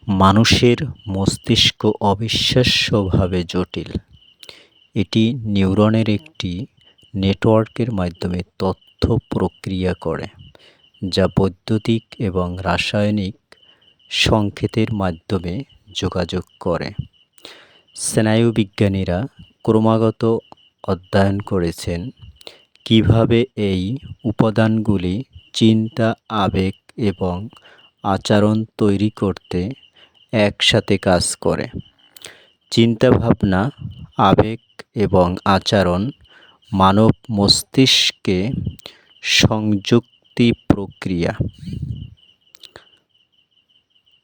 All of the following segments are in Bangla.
মানুষের মস্তিষ্ক অবিশ্বাস্যভাবে জটিল। এটি নিউরনের একটি নেটওয়ার্কের মাধ্যমে তথ্য প্রক্রিয়া করে, যা বৈদ্যুতিক এবং রাসায়নিক সংকেতের মাধ্যমে যোগাযোগ করে। স্নায়ুবিজ্ঞানীরা ক্রমাগত অধ্যয়ন করেছেন কীভাবে এই উপাদানগুলি চিন্তা, আবেগ এবং আচরণ তৈরি করতে একসাথে কাজ করে। চিন্তাভাবনা, আবেগ এবং আচরণ মানব মস্তিষ্কে সংযুক্তি প্রক্রিয়া।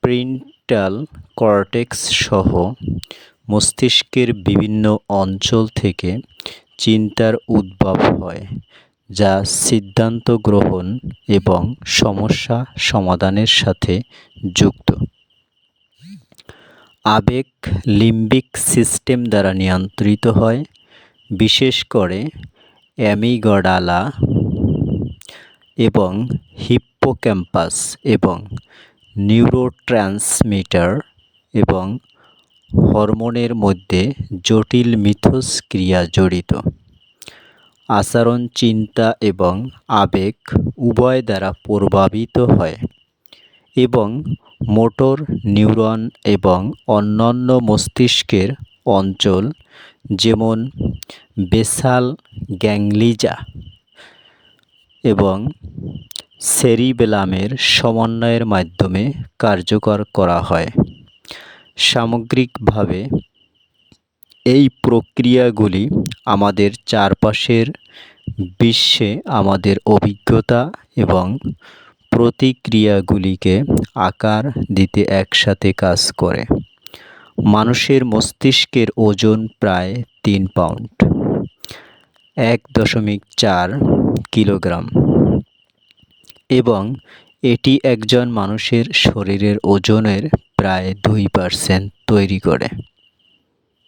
প্রিন্টাল কর্টেক্স সহ মস্তিষ্কের বিভিন্ন অঞ্চল থেকে চিন্তার উদ্ভব হয়, যা সিদ্ধান্ত গ্রহণ এবং সমস্যা সমাধানের সাথে যুক্ত। আবেগ লিম্বিক সিস্টেম দ্বারা নিয়ন্ত্রিত হয়, বিশেষ করে অ্যামিগডালা এবং হিপ্পোক্যাম্পাস, এবং নিউরোট্রান্সমিটার এবং হরমোনের মধ্যে জটিল মিথস্ক্রিয়া জড়িত। আচরণ চিন্তা এবং আবেগ উভয় দ্বারা প্রভাবিত হয়, এবং মোটর নিউরন এবং অন্যান্য মস্তিষ্কের অঞ্চল যেমন বেসাল গ্যাংলিয়া এবং সেরিবেলামের সমন্বয়ের মাধ্যমে কার্যকর করা হয়। সামগ্রিকভাবে, এই প্রক্রিয়াগুলি আমাদের চারপাশের বিশ্বে আমাদের অভিজ্ঞতা এবং প্রতিক্রিয়াগুলিকে আকার দিতে একসাথে কাজ করে। মানুষের মস্তিষ্কের ওজন প্রায় 3 পাউন্ড, 1.4 কিলোগ্রাম, এবং এটি একজন মানুষের শরীরের ওজনের প্রায় 2% তৈরি করে।